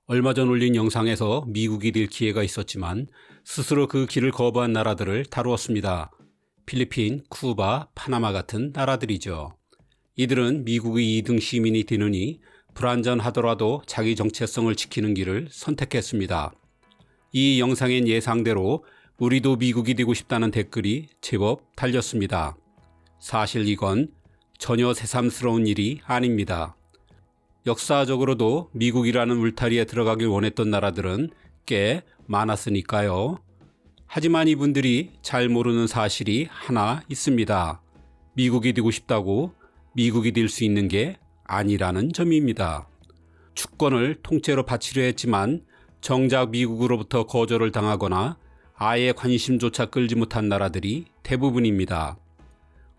얼마 전 올린 영상에서 미국이 될 기회가 있었지만 스스로 그 길을 거부한 나라들을 다루었습니다. 필리핀, 쿠바, 파나마 같은 나라들이죠. 이들은 미국의 2등 시민이 되느니 불완전하더라도 자기 정체성을 지키는 길을 선택했습니다. 이 영상엔 예상대로 우리도 미국이 되고 싶다는 댓글이 제법 달렸습니다. 사실 이건 전혀 새삼스러운 일이 아닙니다. 역사적으로도 미국이라는 울타리에 들어가길 원했던 나라들은 꽤 많았으니까요. 하지만 이분들이 잘 모르는 사실이 하나 있습니다. 미국이 되고 싶다고 미국이 될 수 있는 게 아니라는 점입니다. 주권을 통째로 바치려 했지만 정작 미국으로부터 거절을 당하거나 아예 관심조차 끌지 못한 나라들이 대부분입니다.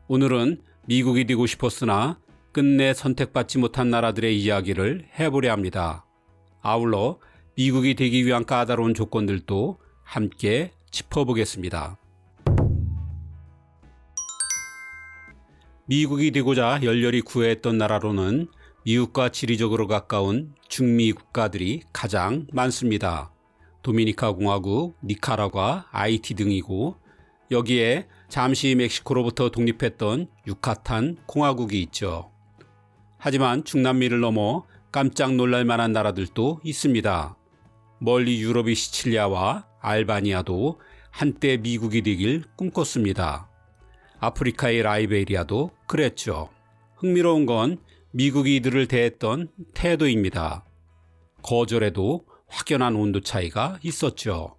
오늘은 미국이 되고 싶었으나 끝내 선택받지 못한 나라들의 이야기를 해보려 합니다. 아울러 미국이 되기 위한 까다로운 조건들도 함께 짚어보겠습니다. 미국이 되고자 열렬히 구애했던 나라로는 미국과 지리적으로 가까운 중미 국가들이 가장 많습니다. 도미니카 공화국, 니카라과, 하이티 등이고 여기에 잠시 멕시코로부터 독립했던 유카탄 공화국이 있죠. 하지만 중남미를 넘어 깜짝 놀랄 만한 나라들도 있습니다. 멀리 유럽의 시칠리아와 알바니아도 한때 미국이 되길 꿈꿨습니다. 아프리카의 라이베리아도 그랬죠. 흥미로운 건 미국이 이들을 대했던 태도입니다. 거절에도 확연한 온도 차이가 있었죠.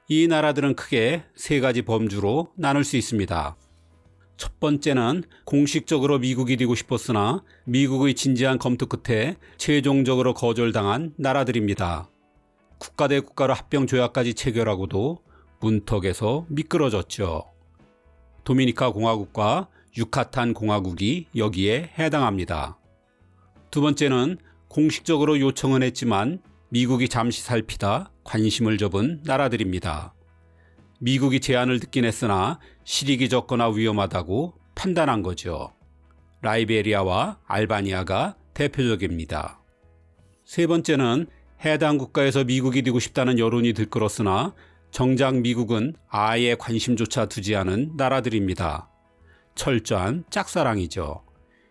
이 나라들은 크게 세 가지 범주로 나눌 수 있습니다. 첫 번째는 공식적으로 미국이 되고 싶었으나 미국의 진지한 검토 끝에 최종적으로 거절당한 나라들입니다. 국가 대 국가로 합병 조약까지 체결하고도 문턱에서 미끄러졌죠. 도미니카 공화국과 유카탄 공화국이 여기에 해당합니다. 두 번째는 공식적으로 요청은 했지만 미국이 잠시 살피다 관심을 접은 나라들입니다. 미국이 제안을 듣긴 했으나 실익이 적거나 위험하다고 판단한 거죠. 라이베리아와 알바니아가 대표적입니다. 세 번째는 해당 국가에서 미국이 되고 싶다는 여론이 들끓었으나 정작 미국은 아예 관심조차 두지 않은 나라들입니다. 철저한 짝사랑이죠.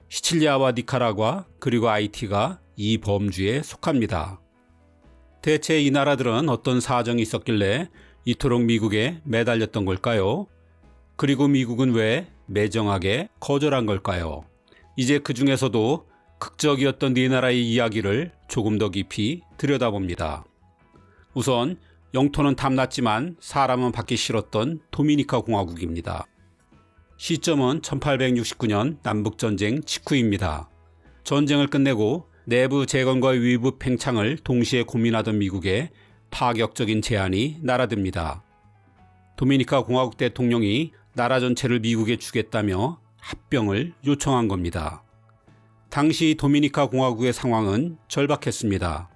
시칠리아와 니카라과 그리고 하이티가 이 범주에 속합니다. 대체 이 나라들은 어떤 사정이 있었길래 이토록 미국에 매달렸던 걸까요? 그리고 미국은 왜 매정하게 거절한 걸까요? 이제 그 중에서도 극적이었던 네 나라의 이야기를 조금 더 깊이 들여다봅니다. 우선 영토는 탐났지만 사람은 받기 싫었던 도미니카 공화국입니다. 시점은 1869년 남북전쟁 직후입니다. 전쟁을 끝내고 내부 재건과 외부 팽창을 동시에 고민하던 미국에 파격적인 제안이 날아듭니다. 도미니카 공화국 대통령이 나라 전체를 미국에 주겠다며 합병을 요청한 겁니다. 당시 도미니카 공화국의 상황은 절박했습니다.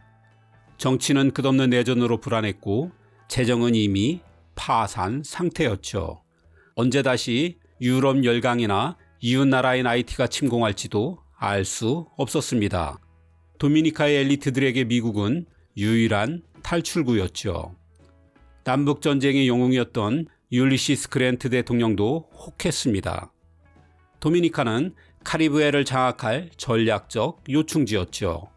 정치는 끝없는 내전으로 불안했고 재정은 이미 파산 상태였죠. 언제 다시 유럽 열강이나 이웃 나라인 하이티가 침공할지도 알 수 없었습니다. 도미니카의 엘리트들에게 미국은 유일한 탈출구였죠. 남북전쟁의 영웅이었던 율리시스 그랜트 대통령도 혹했습니다. 도미니카는 카리브해를 장악할 전략적 요충지였죠.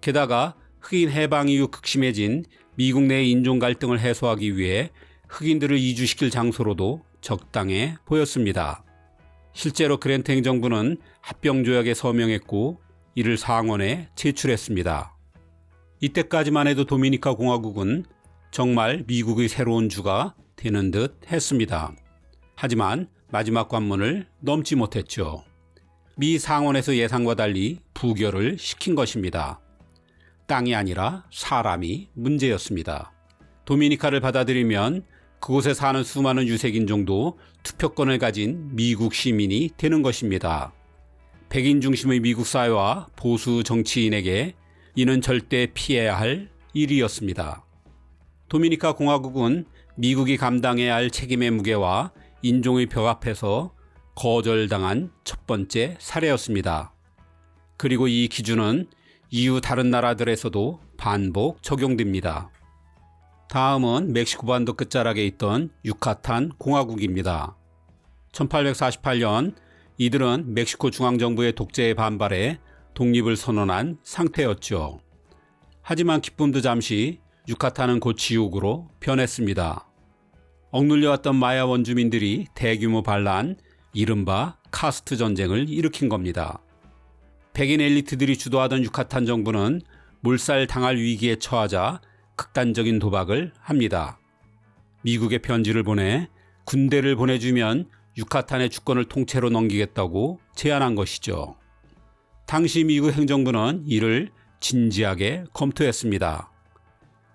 게다가 흑인 해방 이후 극심해진 미국 내 인종 갈등을 해소하기 위해 흑인들을 이주시킬 장소로도 적당해 보였습니다. 실제로 그랜트 행정부는 합병조약에 서명했고 이를 상원에 제출했습니다. 이때까지만 해도 도미니카 공화국은 정말 미국의 새로운 주가 되는 듯 했습니다. 하지만 마지막 관문을 넘지 못했죠. 미 상원에서 예상과 달리 부결을 시킨 것입니다. 땅이 아니라 사람이 문제였습니다. 도미니카를 받아들이면 그곳에 사는 수많은 유색인종도 투표권을 가진 미국 시민이 되는 것입니다. 백인 중심의 미국 사회와 보수 정치인에게 이는 절대 피해야 할 일이었습니다. 도미니카 공화국은 미국이 감당해야 할 책임의 무게와 인종의 벽 앞에서 거절당한 첫 번째 사례였습니다. 그리고 이 기준은 이후 다른 나라들에서도 반복 적용됩니다. 다음은 멕시코 반도 끝자락에 있던 유카탄 공화국입니다. 1848년 이들은 멕시코 중앙정부의 독재에 반발해 독립을 선언한 상태였죠. 하지만 기쁨도 잠시 유카탄은 곧 지옥으로 변했습니다. 억눌려왔던 마야 원주민들이 대규모 반란, 이른바 카스트 전쟁을 일으킨 겁니다. 백인 엘리트들이 주도하던 유카탄 정부는 몰살당할 위기에 처하자 극단적인 도박을 합니다. 미국에 편지를 보내 군대를 보내주면 유카탄의 주권을 통째로 넘기겠다고 제안한 것이죠. 당시 미국 행정부는 이를 진지하게 검토했습니다.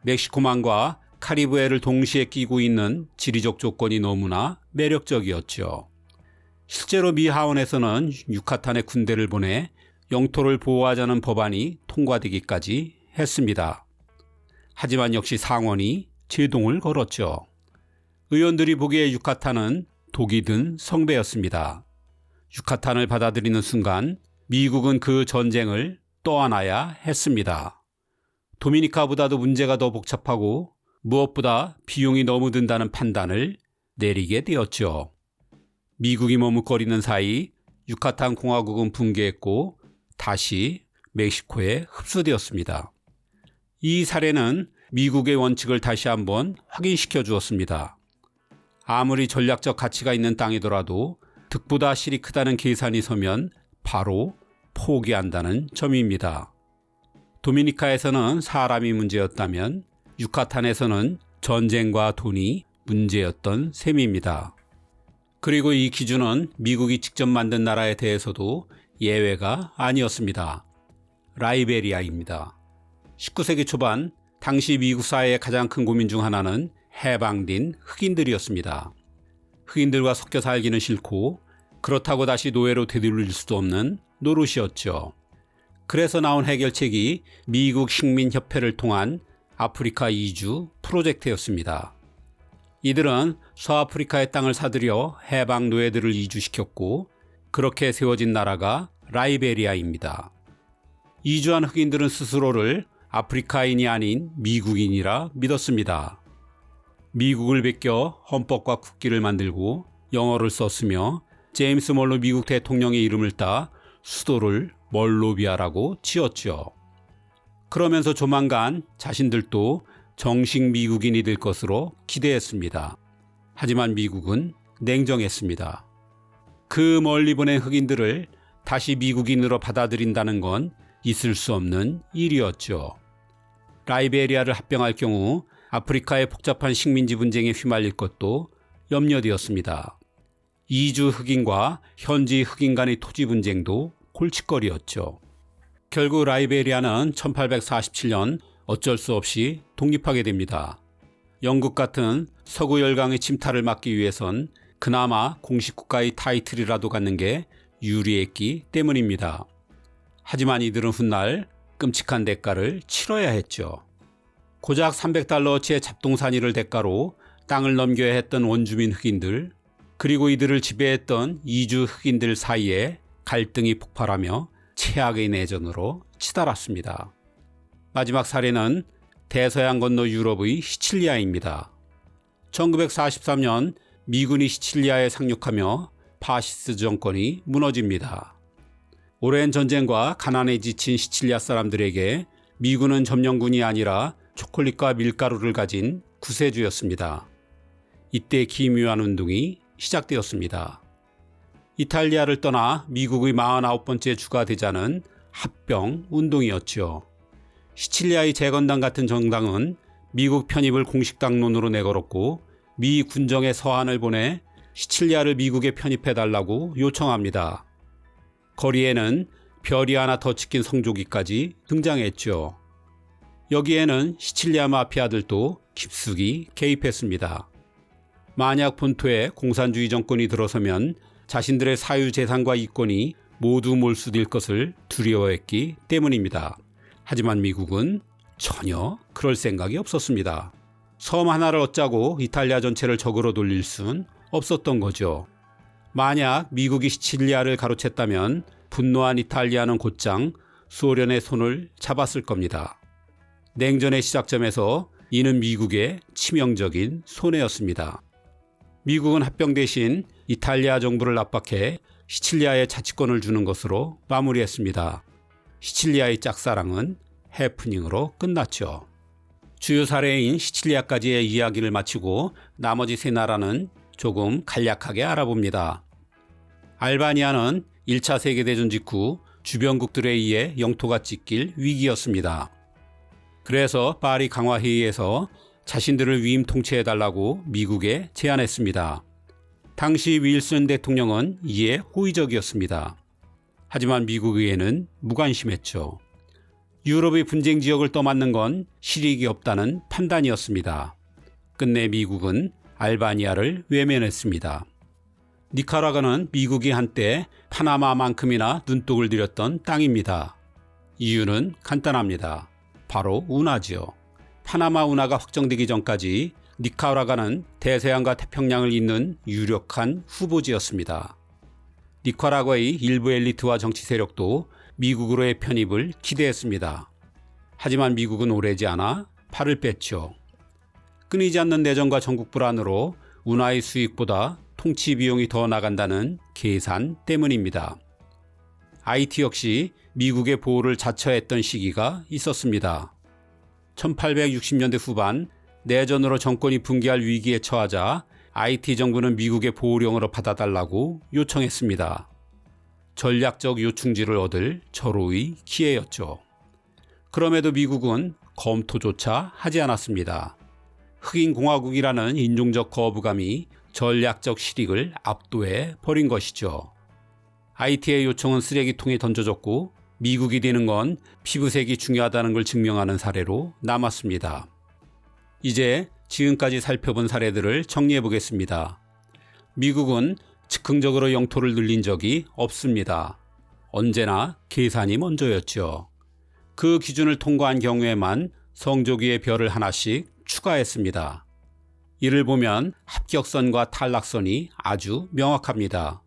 멕시코만과 카리브해를 동시에 끼고 있는 지리적 조건이 너무나 매력적이었죠. 실제로 미 하원에서는 유카탄에 군대를 보내 영토를 보호하자는 법안이 통과되기까지 했습니다. 하지만 역시 상원이 제동을 걸었죠. 의원들이 보기에 유카탄은 독이 든 성배였습니다. 유카탄을 받아들이는 순간 미국은 그 전쟁을 떠안아야 했습니다. 도미니카보다도 문제가 더 복잡하고 무엇보다 비용이 너무 든다는 판단을 내리게 되었죠. 미국이 머뭇거리는 사이 유카탄 공화국은 붕괴했고 다시 멕시코에 흡수되었습니다. 이 사례는 미국의 원칙을 다시 한번 확인시켜 주었습니다. 아무리 전략적 가치가 있는 땅이더라도 득보다 실이 크다는 계산이 서면 바로 포기한다는 점입니다. 도미니카에서는 사람이 문제였다면 유카탄에서는 전쟁과 돈이 문제였던 셈입니다. 그리고 이 기준은 미국이 직접 만든 나라에 대해서도 예외가 아니었습니다. 라이베리아입니다. 19세기 초반 당시 미국 사회의 가장 큰 고민 중 하나는 해방된 흑인들이었습니다. 흑인들과 섞여 살기는 싫고 그렇다고 다시 노예로 되돌릴 수도 없는 노릇이었죠. 그래서 나온 해결책이 미국 식민협회를 통한 아프리카 이주 프로젝트였습니다. 이들은 서아프리카의 땅을 사들여 해방 노예들을 이주시켰고 그렇게 세워진 나라가 라이베리아입니다. 이주한 흑인들은 스스로를 아프리카인이 아닌 미국인이라 믿었습니다. 미국을 베껴 헌법과 국기를 만들고 영어를 썼으며 제임스 멀로 미국 대통령의 이름을 따 수도를 멀로비아라고 지었죠. 그러면서 조만간 자신들도 정식 미국인이 될 것으로 기대했습니다. 하지만 미국은 냉정했습니다. 그 멀리 보낸 흑인들을 다시 미국인으로 받아들인다는 건 있을 수 없는 일이었죠. 라이베리아를 합병할 경우 아프리카의 복잡한 식민지 분쟁에 휘말릴 것도 염려되었습니다. 이주 흑인과 현지 흑인 간의 토지 분쟁도 골칫거리였죠. 결국 라이베리아는 1847년 어쩔 수 없이 독립하게 됩니다. 영국 같은 서구 열강의 침탈을 막기 위해선 그나마 공식 국가의 타이틀이라도 갖는 게 유리했기 때문입니다. 하지만 이들은 훗날 끔찍한 대가를 치러야 했죠. 고작 $300어치의 잡동사니를 대가로 땅을 넘겨야 했던 원주민 흑인들, 그리고 이들을 지배했던 이주 흑인들 사이에 갈등이 폭발하며 최악의 내전으로 치달았습니다. 마지막 사례는 대서양 건너 유럽의 시칠리아입니다. 1943년 미군이 시칠리아에 상륙하며 파시스트 정권이 무너집니다. 오랜 전쟁과 가난에 지친 시칠리아 사람들에게 미군은 점령군이 아니라 초콜릿과 밀가루를 가진 구세주였습니다. 이때 기묘한 운동이 시작되었습니다. 이탈리아를 떠나 미국의 49번째 주가 되자는 합병 운동이었죠. 시칠리아의 재건당 같은 정당은 미국 편입을 공식 당론으로 내걸었고 미 군정에 서한을 보내 시칠리아를 미국에 편입해달라고 요청합니다. 거리에는 별이 하나 더 찍힌 성조기까지 등장했죠. 여기에는 시칠리아 마피아들도 깊숙이 개입했습니다. 만약 본토에 공산주의 정권이 들어서면 자신들의 사유재산과 이권이 모두 몰수될 것을 두려워했기 때문입니다. 하지만 미국은 전혀 그럴 생각이 없었습니다. 섬 하나를 얻자고 이탈리아 전체를 적으로 돌릴 순 없었던 거죠. 만약 미국이 시칠리아를 가로챘다면 분노한 이탈리아는 곧장 소련의 손을 잡았을 겁니다. 냉전의 시작점에서 이는 미국의 치명적인 손해였습니다. 미국은 합병 대신 이탈리아 정부를 압박해 시칠리아에 자치권을 주는 것으로 마무리했습니다. 시칠리아의 짝사랑은 해프닝으로 끝났죠. 주요 사례인 시칠리아까지의 이야기를 마치고 나머지 세 나라는 조금 간략하게 알아봅니다. 알바니아는 1차 세계대전 직후 주변국들에 의해 영토가 찢길 위기였습니다. 그래서 파리 강화회의에서 자신들을 위임 통치해달라고 미국에 제안했습니다. 당시 윌슨 대통령은 이에 호의적이었습니다. 하지만 미국 의회는 무관심했죠. 유럽의 분쟁 지역을 떠맡는 건 실익이 없다는 판단이었습니다. 끝내 미국은 알바니아를 외면했습니다. 니카라과는 미국이 한때 파나마만큼이나 눈독을 들였던 땅입니다. 이유는 간단합니다. 바로 운하지요. 파나마 운하가 확정되기 전까지 니카라과는 대서양과 태평양을 잇는 유력한 후보지였습니다. 니카라과의 일부 엘리트와 정치 세력도 미국으로의 편입을 기대했습니다. 하지만 미국은 오래지 않아 팔을 뺐죠. 끊이지 않는 내전과 전국 불안으로 운하의 수익보다 통치 비용이 더 나간다는 계산 때문입니다. 하이티 역시 미국의 보호를 자처했던 시기가 있었습니다. 1860년대 후반 내전으로 정권이 붕괴할 위기에 처하자 하이티 정부는 미국의 보호령으로 받아달라고 요청했습니다. 전략적 요충지를 얻을 절호의 기회였죠. 그럼에도 미국은 검토조차 하지 않았습니다. 흑인공화국이라는 인종적 거부감이 전략적 실익을 압도해 버린 것이죠. 하이티의 요청은 쓰레기통에 던져졌고 미국이 되는 건 피부색이 중요하다는 걸 증명하는 사례로 남았습니다. 이제 지금까지 살펴본 사례들을 정리해 보겠습니다. 미국은 즉흥적으로 영토를 늘린 적이 없습니다. 언제나 계산이 먼저였죠. 그 기준을 통과한 경우에만 성조기의 별을 하나씩 추가했습니다. 이를 보면 합격선과 탈락선이 아주 명확합니다.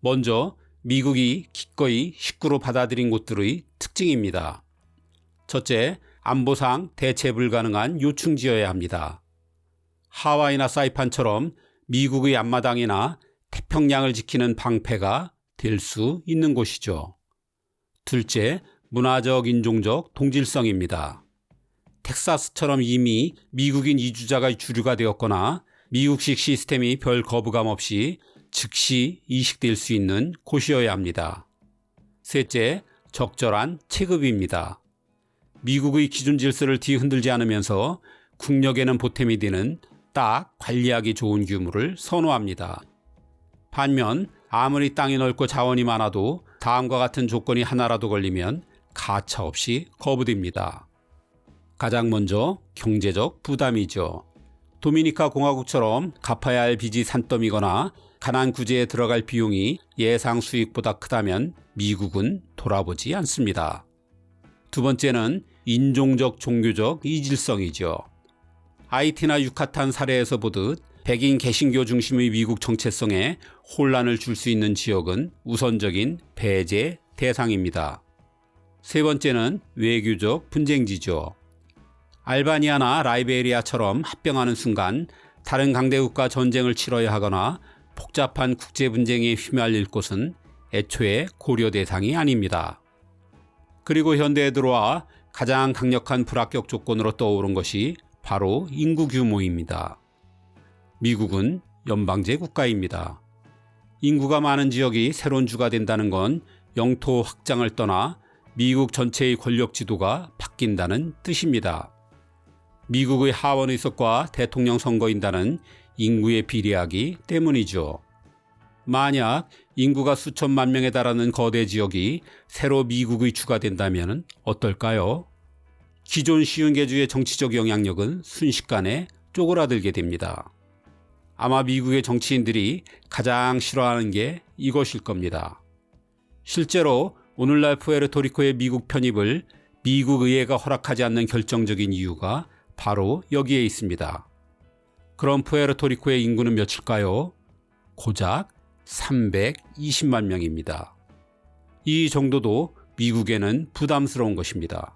먼저 미국이 기꺼이 식구로 받아들인 곳들의 특징입니다. 첫째, 안보상 대체 불가능한 요충지여야 합니다. 하와이나 사이판처럼 미국의 앞마당이나 태평양을 지키는 방패가 될 수 있는 곳이죠. 둘째, 문화적 인종적 동질성입니다. 텍사스처럼 이미 미국인 이주자가 주류가 되었거나 미국식 시스템이 별 거부감 없이 즉시 이식될 수 있는 곳이어야 합니다. 셋째, 적절한 체급입니다. 미국의 기준 질서를 뒤흔들지 않으면서 국력에는 보탬이 되는 딱 관리하기 좋은 규모를 선호합니다. 반면 아무리 땅이 넓고 자원이 많아도 다음과 같은 조건이 하나라도 걸리면 가차없이 거부됩니다. 가장 먼저 경제적 부담이죠. 도미니카 공화국처럼 갚아야 할 빚이 산더미거나 가난 구제에 들어갈 비용이 예상 수익보다 크다면 미국은 돌아보지 않습니다. 두 번째는 인종적 종교적 이질성이죠. 하이티나 유카탄 사례에서 보듯 백인 개신교 중심의 미국 정체성에 혼란을 줄 수 있는 지역은 우선적인 배제 대상입니다. 세 번째는 외교적 분쟁지죠. 알바니아나 라이베리아처럼 합병하는 순간 다른 강대국과 전쟁을 치러야 하거나 복잡한 국제 분쟁에 휘말릴 곳은 애초에 고려 대상이 아닙니다. 그리고 현대에 들어와 가장 강력한 불합격 조건으로 떠오른 것이 바로 인구 규모입니다. 미국은 연방제 국가입니다. 인구가 많은 지역이 새로운 주가 된다는 건 영토 확장을 떠나 미국 전체의 권력 지도가 바뀐다는 뜻입니다. 미국의 하원 의석과 대통령 선거인단은 인구에 비례하기 때문이죠. 만약 인구가 수천만 명에 달하는 거대 지역이 새로 미국의 주가 된다면 어떨까요? 기존 시흥계주의 정치적 영향력은 순식간에 쪼그라들게 됩니다. 아마 미국의 정치인들이 가장 싫어하는 게 이것일 겁니다. 실제로 오늘날 푸에르토리코의 미국 편입을 미국 의회가 허락하지 않는 결정적인 이유가 바로 여기에 있습니다. 그럼 푸에르토리코의 인구는 몇일까요? 고작 320만 명입니다. 이 정도도 미국에는 부담스러운 것입니다.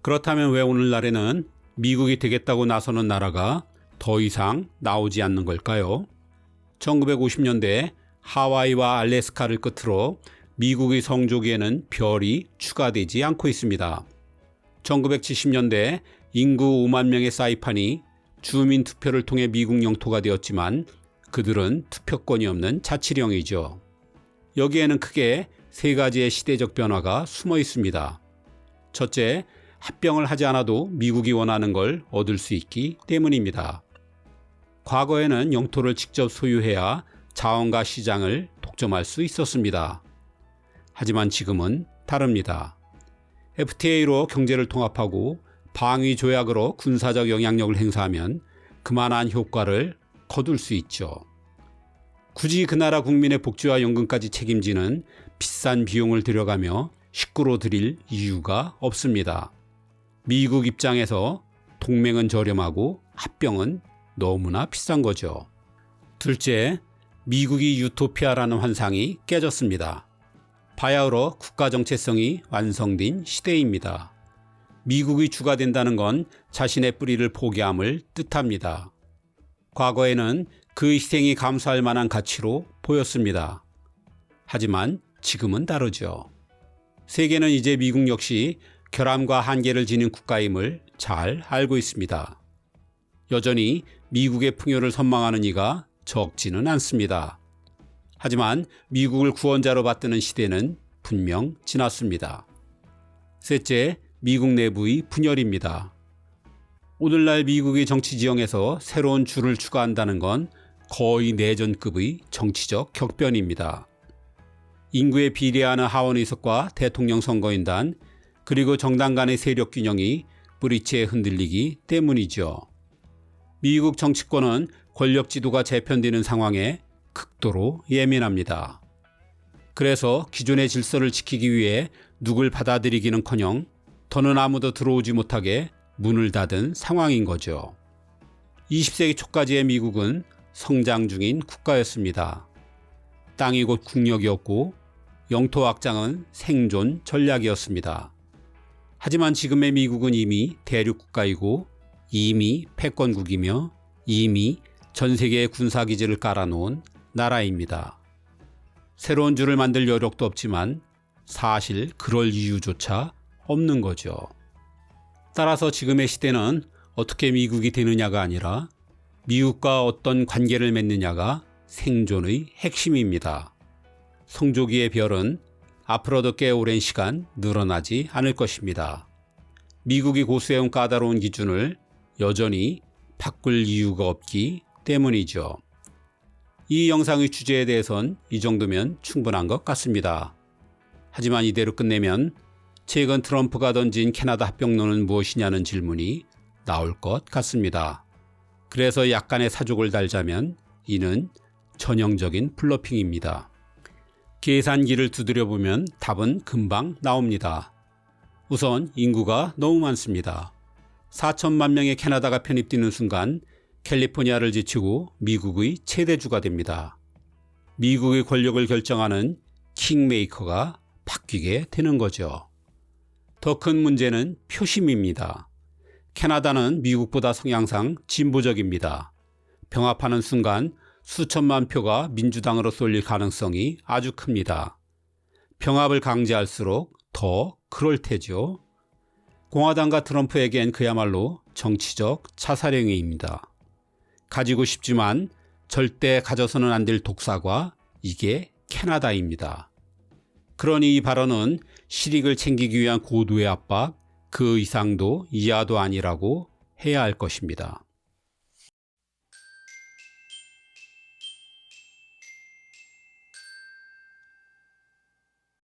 그렇다면 왜 오늘날에는 미국이 되겠다고 나서는 나라가 더 이상 나오지 않는 걸까요? 1950년대 하와이와 알래스카를 끝으로 미국의 성조기에는 별이 추가되지 않고 있습니다. 1970년대 인구 5만 명의 사이판이 주민 투표를 통해 미국 영토가 되었지만 그들은 투표권이 없는 자치령이죠. 여기에는 크게 세 가지의 시대적 변화가 숨어 있습니다. 첫째, 합병을 하지 않아도 미국이 원하는 걸 얻을 수 있기 때문입니다. 과거에는 영토를 직접 소유해야 자원과 시장을 독점할 수 있었습니다. 하지만 지금은 다릅니다. FTA로 경제를 통합하고 방위 조약으로 군사적 영향력을 행사하면 그만한 효과를 거둘 수 있죠. 굳이 그 나라 국민의 복지와 연금까지 책임지는 비싼 비용을 들여가며 식구로 들일 이유가 없습니다. 미국 입장에서 동맹은 저렴하고 합병은 너무나 비싼 거죠. 둘째, 미국이 유토피아라는 환상이 깨졌습니다. 바야흐로 국가 정체성이 완성된 시대입니다. 미국이 주가 된다는 건 자신의 뿌리를 포기함을 뜻합니다. 과거에는 그 희생이 감수할 만한 가치로 보였습니다. 하지만 지금은 다르죠. 세계는 이제 미국 역시 결함과 한계를 지닌 국가임을 잘 알고 있습니다. 여전히 미국의 풍요를 선망하는 이가 적지는 않습니다. 하지만 미국을 구원자로 받드는 시대는 분명 지났습니다. 셋째, 미국 내부의 분열입니다. 오늘날 미국의 정치 지형에서 새로운 줄을 추가한다는 건 거의 내전급의 정치적 격변입니다. 인구에 비례하는 하원의석과 대통령 선거인단, 그리고 정당 간의 세력 균형이 브릿지에 흔들리기 때문이죠. 미국 정치권은 권력 지도가 재편되는 상황에 극도로 예민합니다. 그래서 기존의 질서를 지키기 위해 누굴 받아들이기는커녕 더는 아무도 들어오지 못하게 문을 닫은 상황인 거죠. 20세기 초까지의 미국은 성장 중인 국가였습니다. 땅이 곧 국력이었고 영토 확장은 생존 전략이었습니다. 하지만 지금의 미국은 이미 대륙 국가이고 이미 패권국이며 이미 전 세계에 군사기지를 깔아놓은 나라입니다. 새로운 줄을 만들 여력도 없지만 사실 그럴 이유조차 없는 거죠. 따라서 지금의 시대는 어떻게 미국이 되느냐가 아니라 미국과 어떤 관계를 맺느냐가 생존의 핵심입니다. 성조기의 별은 앞으로도 꽤 오랜 시간 늘어나지 않을 것입니다. 미국이 고수해온 까다로운 기준을 여전히 바꿀 이유가 없기 때문이죠. 이 영상의 주제에 대해선 이 정도면 충분한 것 같습니다. 하지만 이대로 끝내면 최근 트럼프가 던진 캐나다 합병론은 무엇이냐는 질문이 나올 것 같습니다. 그래서 약간의 사족을 달자면 이는 전형적인 블러핑입니다. 계산기를 두드려보면 답은 금방 나옵니다. 우선 인구가 너무 많습니다. 4천만 명의 캐나다가 편입되는 순간 캘리포니아를 제치고 미국의 최대주가 됩니다. 미국의 권력을 결정하는 킹메이커가 바뀌게 되는 거죠. 더 큰 문제는 표심입니다. 캐나다는 미국보다 성향상 진보적입니다. 병합하는 순간 수천만 표가 민주당으로 쏠릴 가능성이 아주 큽니다. 병합을 강제할수록 더 그럴 테죠. 공화당과 트럼프에겐 그야말로 정치적 자살행위입니다. 가지고 싶지만 절대 가져서는 안 될 독사과 이게 캐나다입니다. 그러니 이 발언은 실익을 챙기기 위한 고도의 압박, 그 이상도 이하도 아니라고 해야 할 것입니다.